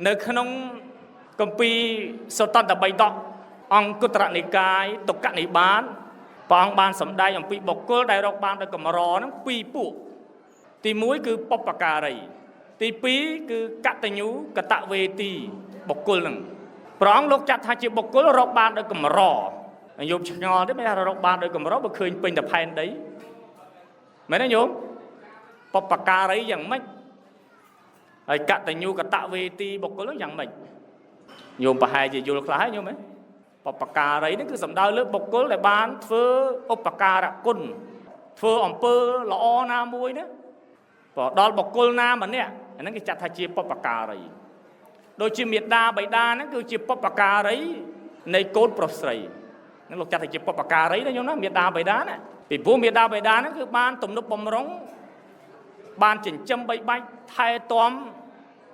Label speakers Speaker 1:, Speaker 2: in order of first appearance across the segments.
Speaker 1: នៅក្នុងគម្ពីរសតន្តបិដកអង្គុត្តរនិកាយទុក្កនិបាតព្រះអង្គបានសម្ដែងអំពីបុគ្គលដែលរកបានដោយកម្រហ្នឹងពីរពួកទី1គឺបុព្វការីទី2គឺកតញ្ញូកតវេទីបុគ្គលហ្នឹងព្រះអង្គលោកចាត់ថាជាបុគ្គលរកបានដោយកម្រញោមឆ្ងល់ទេមិនថារកបានដោយកម្របើឃើញពេញតែផែនដីមែនទេញោមបុព្វការីយ៉ាងម៉េចហើយកតញ្ញូកតវេទីបុគ្គលហ្នឹងយ៉ាងម៉េចញោមប្រហែលជាយល់ខ្លះហើយញោមហ៎បុព្វការីនេះគឺសំដៅលើបុគ្គលដែលបានធ្វើឧបការៈគុណធ្វើអំពើល្អណាមួយណាព្រោះដល់បុគ្គលណាម្នាក់អាហ្នឹងគេចាត់ថាជាបុព្វការីដូចជាមេដាបិតាហ្នឹងគឺជាបុព្វការីនៃកូនប្រុសស្រីហ្នឹងលោកចាត់ថាជាបុព្វការីណាញោមណាមេដាបិតាណាពីព្រោះមេដាបិតាហ្នឹងគឺបានទំនុកបំរុងបានចិញ្ចឹមបីបាច់ថែទាំ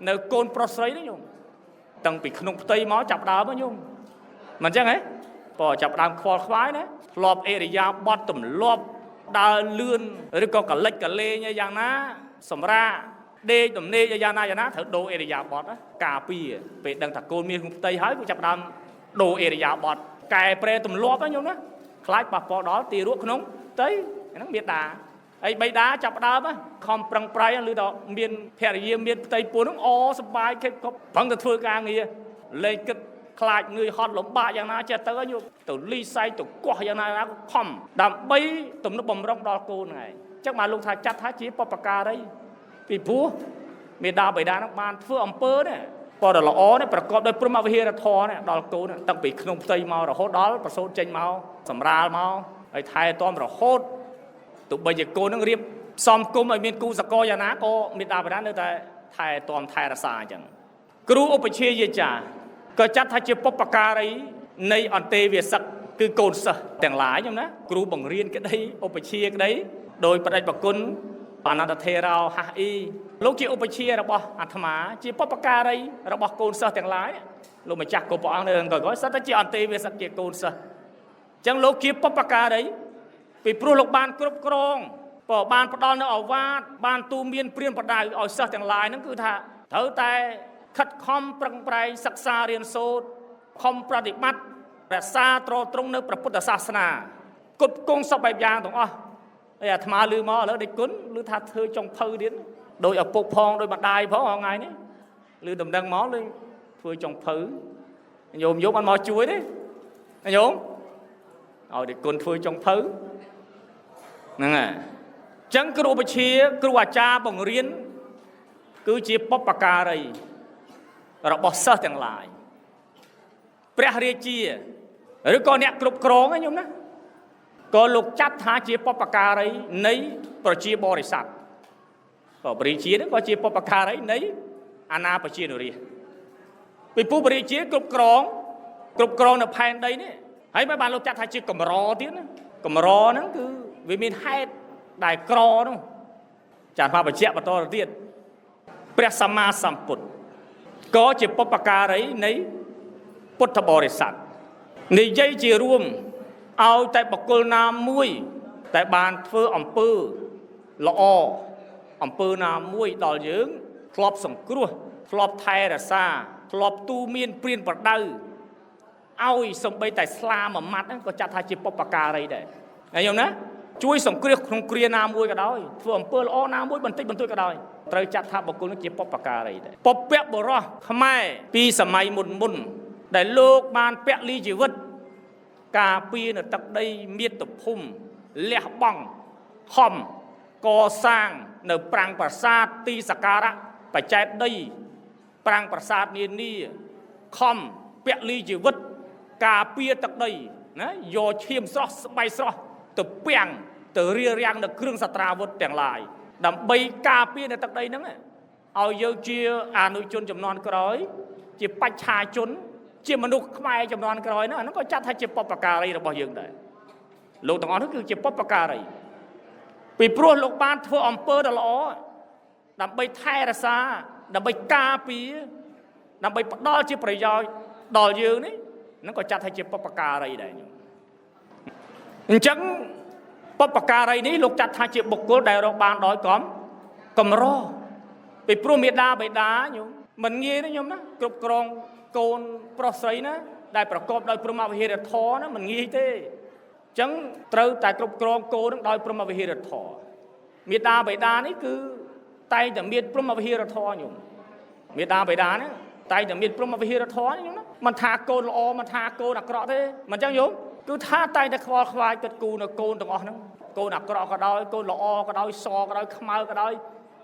Speaker 1: នៅកូនប្រុសស្រីណាញោមតាំងពីក្នុងផ្ទៃមកចាប់ដើមណាញោមមិនអញ្ចឹងហ៎ព្រោះចាប់ដើមខ្វល់ខ្វាយណាធ្លាប់អេរិយាបថទម្លាប់ដើរលឿនឬក៏កលិចកលេងយ៉ាងណាសម្រាប់ដេកដំណេកយ៉ាងណាត្រូវដូរអេរិយាបថការពារពេលដឹងថាកូនមានក្នុងផ្ទៃហើយគឺចាប់ដើមដូរអេរិយាបថកែប្រែទម្លាប់ណាញោមណាខ្លាចប៉ះពាល់ដល់ទីរក់ក្នុងផ្ទៃហ្នឹងមេដាហើយបិតាចាប់ដើមខំប្រឹងប្រែងឬដល់មានភរិយាមានផ្ទៃពោះហ្នឹងសប្បាយខិតគប់ប្រឹងទៅធ្វើការងារលេងគិតខ្លាចងឿយហត់លំបាកយ៉ាងណាចេះទៅញោមទៅលីសៃទៅកោះយ៉ាងណាក៏ខំដើម្បីទំនុកបំរុងដល់កូនហ្នឹងឯងអញ្ចឹងបានលោកថាចាត់ថាជាបុព្វការីពីព្រោះមេដាបិតាហ្នឹងបានធ្វើអំពើនេះក៏ដល់ល្អនេះប្រកបដោយព្រមវិហារធម៌នេះដល់កូនតាំងពីក្នុងផ្ទៃមករហូតដល់ប្រសូតចេញមកសម្រាលមកហើយថែទាំរហូតទោះបីជាកូននឹងរៀបសំគុំឲ្យមានគូសកលយ៉ាងណាក៏មេដាបិតានៅតែថែទាំថែរក្សាអញ្ចឹងគ្រូឧបជាយាចាក៏ចាត់ថាជាបុព្វការីនៃអន្តេវាសិកគឺកូនសិស្សទាំងឡាយខ្ញុំណាគ្រូបង្រៀនក្តីឧបជាក្តីដោយបដិបគុណអនន្តធេរោហះអ៊ីលោកជាឧបជារបស់អាត្មាជាបុព្វការីរបស់កូនសិស្សទាំងឡាយលោកម្ចាស់គ្រប់ព្រះអង្គនៅអង្គក៏សិតតែជាអន្តេវាសិកជាកូនសិស្សអញ្ចឹងលោកជាបុព្វការីពីព្រោះលោកបានគ្រប់គ្រងក៏បានផ្ដល់នៅឱវាទបានទូមានព្រានប្រដៅឲ្យសិស្សទាំងឡាយហ្នឹងគឺថាត្រូវតែខិតខំប្រឹងប្រែងសិក្សារៀនសូត្រខំប្រតិបត្តិរក្សាត្រត្រង់នៅព្រះពុទ្ធសាសនាគុតគង់សពបែបយ៉ាងទាំងអស់ហើយអាត្មាឮមកឥឡូវដេចគុណឮថាធ្វើចុងភៅទៀតដោយឪពុកផងដោយម្ដាយផងថ្ងៃនេះឮដំណឹងមកលើធ្វើចុងភៅញោមអត់មកជួយទេញោមឲ្យដេចគុណធ្វើចុងភៅហ្នឹងហើយអញ្ចឹងគ្រូឧបជាគ្រូអាចារ្យបង្រៀនគឺជាបុព្វការីរបស់សិស្សទាំងឡាយព្រះរាជាឬក៏អ្នកគ្រប់គ្រងញោមណាក៏លោកចាត់ថាជាបុព្វការីនៃប្រជាបរិស័ទក៏ព្រះរាជានេះក៏ជាបុព្វការីនៃអាណាប្រជានុរាស្ត្រពីព្រោះព្រះរាជាគ្រប់គ្រងនៅផែនដីនេះហើយមិនបានលោកចាត់ថាជាកម្រទៀតណាកម្រហ្នឹងគឺវាមានហេតុដែលក្រនោះចាត់ថាបញ្ជាក់បន្តទៅទៀតព្រះសម្មាសម្ពុទ្ធក៏ជាបុព្វការីនៃពុទ្ធបរិស័ទនិយាយជារួមឲ្យតែបុគ្គលណាមួយតែបានធ្វើអំពើល្អអំពើណាមួយដល់យើងធ្លាប់សង្គ្រោះធ្លាប់ថែរក្សាធ្លាប់ទូមានព្រានប្រដៅឲ្យសំបីតែស្លាមួយម៉ាត់ហ្នឹងក៏ចាត់ថាជាបុព្វការីដែរឃើញណាជួយសង្គ្រោះក្នុងគ្រាណាមួយក៏ដោយធ្វើអំពើល្អណាមួយបន្តិចបន្តួចក៏ដោយត្រូវចាត់ថាបុគ្គលនេះជាបុព្វការីដែរបុព្វបុរសខ្មែរពីសម័យមុនដែលលោកបានពលីជីវិតការពារនៅទឹកដីមាតុភូមិលះបង់ខំកសាងនៅប្រាង្គប្រាសាទទីសក្ការៈបច្ចេកដីប្រាង្គប្រាសាទនានាខំពលីជីវិតការពារទឹកដីណាយកឈាមស្រស់ស្បៃស្រស់ទៅពាំងទៅរៀបរៀងនៅគ្រឿងសត្រាវុធទាំងឡាយដើម្បីការពារនៅទឹកដីហ្នឹងឲ្យយើងជាអនុជនចំនួនក្រោយជាបច្ឆាជនជាមនុស្សខ្មែរចំនួនក្រោយហ្នឹងក៏ចាត់ថាជាបុព្វការីរបស់យើងដែរលោកទាំងអស់នោះគឺជាបុព្វការីពីព្រោះលោកបានធ្វើអំពើដ៏ល្អដើម្បីថែរក្សាដើម្បីការពារដើម្បីផ្ដល់ជាប្រយោជន៍ដល់យើងនេះហ្នឹងក៏ចាត់ថាជាបុព្វការីដែរអញ្ចឹងបុព្វការីនេះលោកចាត់ថាជាបុគ្គលដែលរកបានដោយកម្រពីព្រោះមេដាបិតាញោម mình nghe đó nhôm đó cục cron côn prosấy đó đạiประกอบដោយព្រមវិហារធរណាមិនងាយទេអញ្ចឹងត្រូវតែគ្រប់គ្រងគោនឹងដោយព្រមវិហារធរមេដាបេដានេះគឺតែងតែមានព្រមវិហារធរញោមមេដាបេដានេះតែងតែមានព្រមវិហារធរញោមណាមិនថាកូនល្អមិនថាកូនអាក្រក់ទេមិនអញ្ចឹងញោមគឺថាតែងតែខ្វល់ខ្វាយគិតគូរនៅកូនទាំងអស់ហ្នឹងកូនអាក្រក់ក៏ដោយកូនល្អក៏ដោយសក៏ដោយខ្មៅក៏ដោយ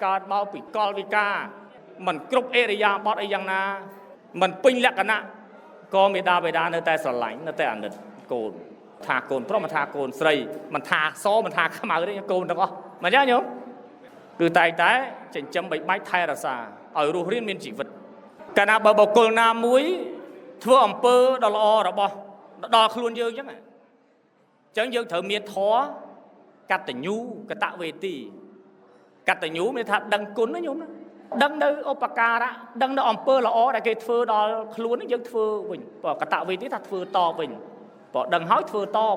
Speaker 1: កើតមកពីកលវិការមិនគ្រប់អេរិយាបថអីយ៉ាងណាមិនពេញលក្ខណៈក៏មេដាបេដានៅតែស្រឡាញ់នៅតែអាណិតកូនថាកូនប្រុសមិនថាកូនស្រីមិនថាសមិនថាខ្មៅទេកូនទាំងអស់មិនចឹងញោមគឺតែងតែចិញ្ចឹមបីបាច់ថែរក្សាឲ្យរស់រានមានជីវិតកាលណាបើបុគ្គលណាមួយធ្វើអំពើដ៏ល្អរបស់ដល់ខ្លួនយើងចឹងយើងត្រូវមានធម៌កតញ្ញូកតវេទីកតញ្ញូមានថាដឹងគុណណាញោមណាដឹងនៅឧបការៈដឹងនៅអំពើល្អដែលគេធ្វើដល់ខ្លួននេះយើងធ្វើវិញបើកតវេទីថាធ្វើតបវិញបើដឹងហើយធ្វើតប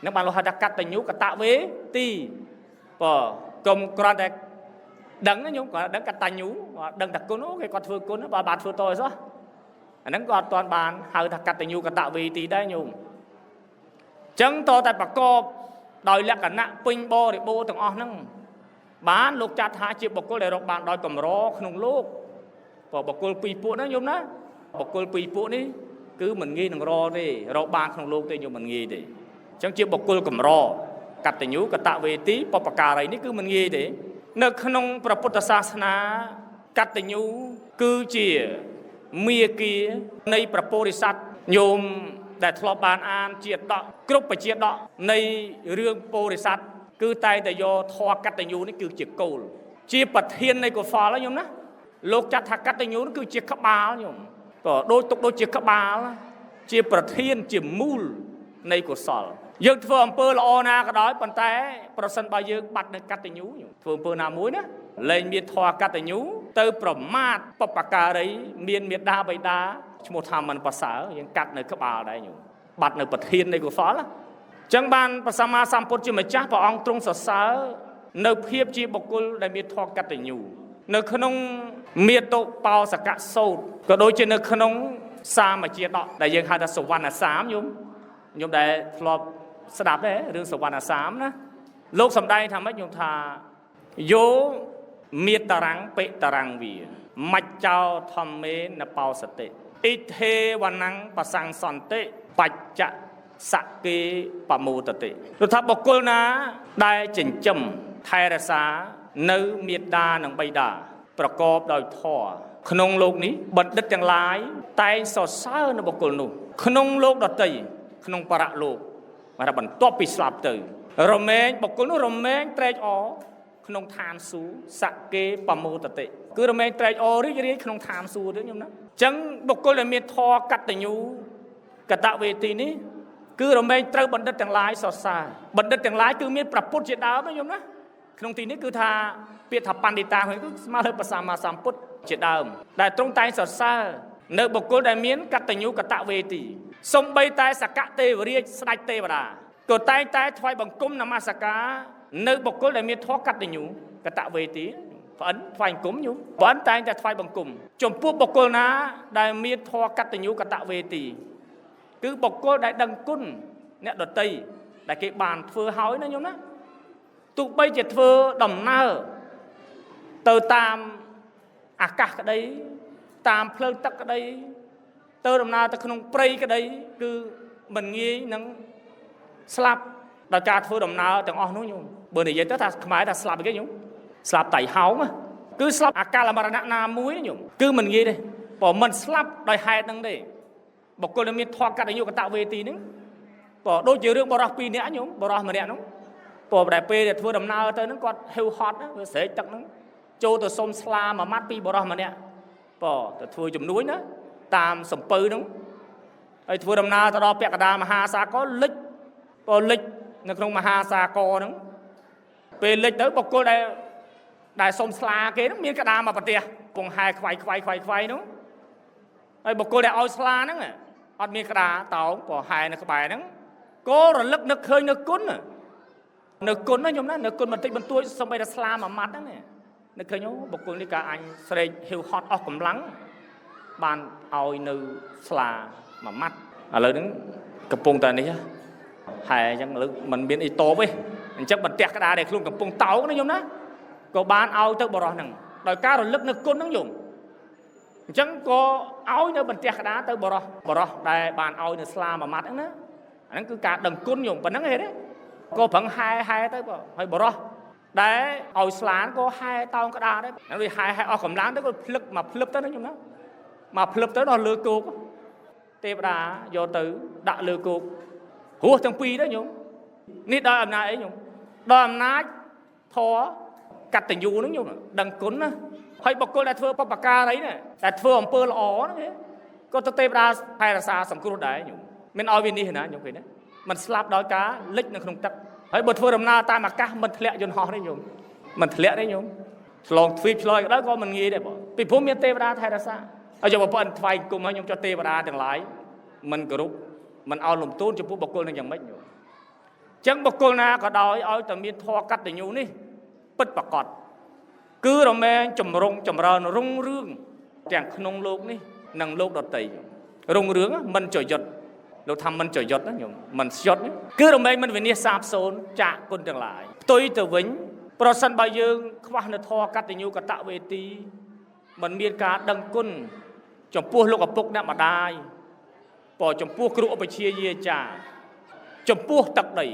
Speaker 1: នឹងបានលោកហៅថាកតញ្ញូកតវេទីបើកុំគ្រាន់តែដឹងណាញោមគាត់ដឹងកតញ្ញូដឹងតែគុណគេគាត់ធ្វើគុណបើបានធ្វើតអីសោះអាហ្នឹងក៏អត់ទាន់បានហៅថាកតញ្ញូកតវេទីដែរញោមចឹងតតែប្រកបដោយលក្ខណៈពេញបរិបូរណ៍ទាំងអស់ហ្នឹងបានលោកចាត់ថាជាបុគ្គលដែលរកបានដោយកម្រក្នុងលោកបើបុគ្គលពីរពួកហ្នឹងញោមណាបុគ្គលពីរពួកនេះគឺមិនងាយនឹងរកទេរកបានក្នុងលោកទេញោមមិនងាយទេអញ្ចឹងជាបុគ្គលកម្រកតញ្ញូកតវេទីបបការីនេះគឺមិនងាយទេនៅក្នុងព្រះពុទ្ធសាសនាកតញ្ញូគឺជាមាគ៌ានៃព្រះពោធិសត្វញោមដែលធ្លាប់បានអានជាដកគ្រប់បជាដកនៃរឿងពោធិសត្វគឺតែតែយកធម៌កតញ្ញូនេះគឺជាគោលជាប្រធាននៃកុសលញោមណាលោកចាត់ថាកតញ្ញូនេះគឺជាក្បាលញោមក៏ដូចទុកដូចជាក្បាលជាប្រធានជាមូលនៃកុសលយើងធ្វើអំពើល្អណាក៏ដោយប៉ុន្តែប្រសិនបើយើងបាត់នៅកតញ្ញូធ្វើអំពើណាមួយណាលែងមានធម៌កតញ្ញូទៅប្រមាថបបការីមានមេដាបៃតាឈ្មោះថាមិនប្រសើរយើងកាត់នៅក្បាលដែរញោមបាត់នៅប្រធាននៃកុសលចឹងបានព្រះសម្មាសម្ពុទ្ធជាម្ចាស់ព្រះអង្គទ្រង់សរសើរនៅភាពជាបុគ្គលដែលមានធម៌កតញ្ញូនៅក្នុងមាតុបោសកៈសោតក៏ដូចជានៅក្នុងសាមជាដកដែលយើងហៅថាសវណ្ណសាមញោមដែលធ្លាប់ស្ដាប់ដែររឿងសវណ្ណសាមណាលោកសម្ដែងថាម៉េចញោមថាយោមេតរាំងបេតរាំងវាមច្ចោធម្មេនបោសតិអ៊ីថេវណੰបសង្សន្តិបច្ចៈសកេបមោទតិគឺថាបុគ្គលណាដែលចិញ្ចឹមថែរក្សានៅមេត្តានិងបិតាប្រកបដោយធម៌ក្នុងលោកនេះបណ្ឌិតទាំងឡាយតែងសរសើរនៅបុគ្គលនោះក្នុងលោកដតីក្នុងបរៈលោកថាបន្ទាប់ពីស្លាប់ទៅរមែងបុគ្គលនោះរមែងត្រេកអរក្នុងឋានសួគ៌សកេបមោទតិគឺរមែងត្រេកអររីករាយក្នុងឋានសួគ៌ទេញោមណាអញ្ចឹងបុគ្គលដែលមានធម៌កតញ្ញូកតវេទីនេះគឺរមែងត្រូវបណ្ឌិតទាំងឡាយសរសើរបណ្ឌិតទាំងឡាយគឺមានប្រពុតជាដើមណាញោមណាក្នុងទីនេះគឺថាពាក្យថាបណ្ឌិតាគឺស្មើនឹងព្រះសម្មាសម្ពុទ្ធជាដើមដែលទ្រង់តែងសរសើរនៅបុគ្គលដែលមានកតញ្ញូកតវេទីសំបីតែសកទេវរាជស្ដេចទេវតាក៏តែងតែថ្វាយបង្គំនមស្ការនៅបុគ្គលដែលមានធម៌កតញ្ញូកតវេទីប្អិនថ្វាយបង្គំញោមប្អិនតែងតែថ្វាយបង្គំចំពោះបុគ្គលណាដែលមានធម៌កតញ្ញូកតវេទីគឺបុគ្គលដែលដឹងគុណអ្នកដតីដែលគេបានធ្វើហើយណាញោមណាទោះបីជាធ្វើដំណើរទៅតាមអាកាសក្តីតាមផ្លូវទឹកក្តីទៅដំណើរទៅក្នុងព្រៃក្តីគឺមិនងាយនឹងស្លាប់ដោយការធ្វើដំណើរទាំងអស់នោះញោមបើនិយាយទៅថាខ្មែរថាស្លាប់គេញោមស្លាប់តៃហោងគឺស្លាប់អាកាលមរណៈណាមួយញោមគឺមិនងាយទេបើមិនស្លាប់ដោយហេតុហ្នឹងទេបុគ្គលដែលមានធម៌កតញ្ញូកតវេទីហ្នឹងបើដូចជារឿងបរោះ2នាក់ញោមបរោះម្នាក់ហ្នឹងបើតែពេលដែលធ្វើដំណើរទៅហ្នឹងគាត់ហេវហត់វាស្រែកទឹកហ្នឹងចូលទៅសុំស្លាមួយម៉ាត់ពីបរោះម្នាក់បើទៅធ្វើជំនួយណាតាមសំពៅហ្នឹងហើយធ្វើដំណើរទៅដល់ពាក់កណ្ដាលមហាសាគរលិចបើលិចនៅក្នុងមហាសាគរហ្នឹងពេលលិចទៅបុគ្គលដែលសុំស្លាគេហ្នឹងមានកដាមកប្រទេសពងហែខ្វាយហ្នឹងហើយបុគ្គលដែលឲ្យស្លាហ្នឹងអត់មានកដាតោងបើហែនៅក្បែរហ្នឹងក៏រលឹកនឹកឃើញនៅគុណណាញោមណានៅគុណបន្តិចបន្តួចសំបីតែស្លាមួយម៉ាត់ហ្នឹង នឹកឃើញបុគ្គលនេះក៏អញស្រែកហៀវហត់អស់កម្លាំងបានឲ្យនៅស្លាមួយម៉ាត់ឥឡូវហ្នឹងកំពុងតែនេះហើយអញ្ចឹងឥឡូវមិនមានអីតបទេអញ្ចឹងបន្ទះក្តារដែលខ្លួនកំពុងតោកណាញោមណាក៏បានឲ្យទៅបរោះហ្នឹងដោយការរលឹកនៅគុណហ្នឹងញោមអញ្ចឹងក៏ឲ្យនៅបន្ទះក្តារទៅបរោះដែលបានឲ្យនៅស្លាមួយម៉ាត់ហ្នឹងណាអាហ្នឹងគឺការដឹងគុណញោមប៉ុណ្្នឹងហេតុទេក៏ប្រឹងហែទៅហើយបរោះដែលឲ្យស្លានក៏ហែតោងក្តារដែរវាហែអស់កម្លាំងទៅក៏ភ្លឹកមកភ្លឹបទៅណាញោមណាមកភ្លឹបទៅដល់លើគោកទេវតាយកទៅដាក់លើគោករស់ទាំងពីរដែរញោមនេះដោយអំណាចអីញោមដោយអំណាចធម៌កតញ្ញូហ្នឹងញោមដឹងគុណណាហើយបុគ្គលដែលធ្វើបព្វការីណាតែធ្វើអំពើល្អហ្នឹងក៏ទៅទេវតាថែរក្សាសង្គ្រោះដែរញោមមិនឲ្យវានេះណាញោមឃើញទេมันស្លាប់ដោយការលិចនៅក្នុងទឹកហើយបើធ្វើដំណើរតាមអាកាសមិនធ្លាក់យន្តហោះទេញោមមិនធ្លាក់ទេញោមឆ្លងទ្វីបឆ្លងក៏ដោយក៏មិនងាយដែរបងពីព្រោះមានទេវតាថែរក្សាហើយយកប្រពន្ធថ្វាយគុំឲ្យខ្ញុំចុះទេវតាទាំងឡាយមិនគោរពមិនឲ្យលំទោនចំពោះបុគ្គលនឹងយ៉ាងម៉េចញោមចឹងបុគ្គលណាក៏ដោយឲ្យតែមានធម៌កតញ្ញូនេះពិតប្រាកដគឺរមែងចម្រុងចម្រើនរុងរឿងទាំងក្នុងលោកនេះនិងលោកដទៃរុងរឿងមិនចយុទ្ធលោកថាមិនចយុទ្ធណាញោមមិនស្យុតគឺរមែងមិនវិនិច្ឆ័យសាបសូន្យចាកគុណទាំងឡាយផ្ទុយទៅវិញប្រសិនបើយើងខ្វះនៅធម៌កតញ្ញូកតវេទីមិនមានការដឹងគុណចំពោះលោកឪពុកអ្នកម្ដាយចំពោះគ្រូឧបជាយាចារ្យចំពោះទឹកដី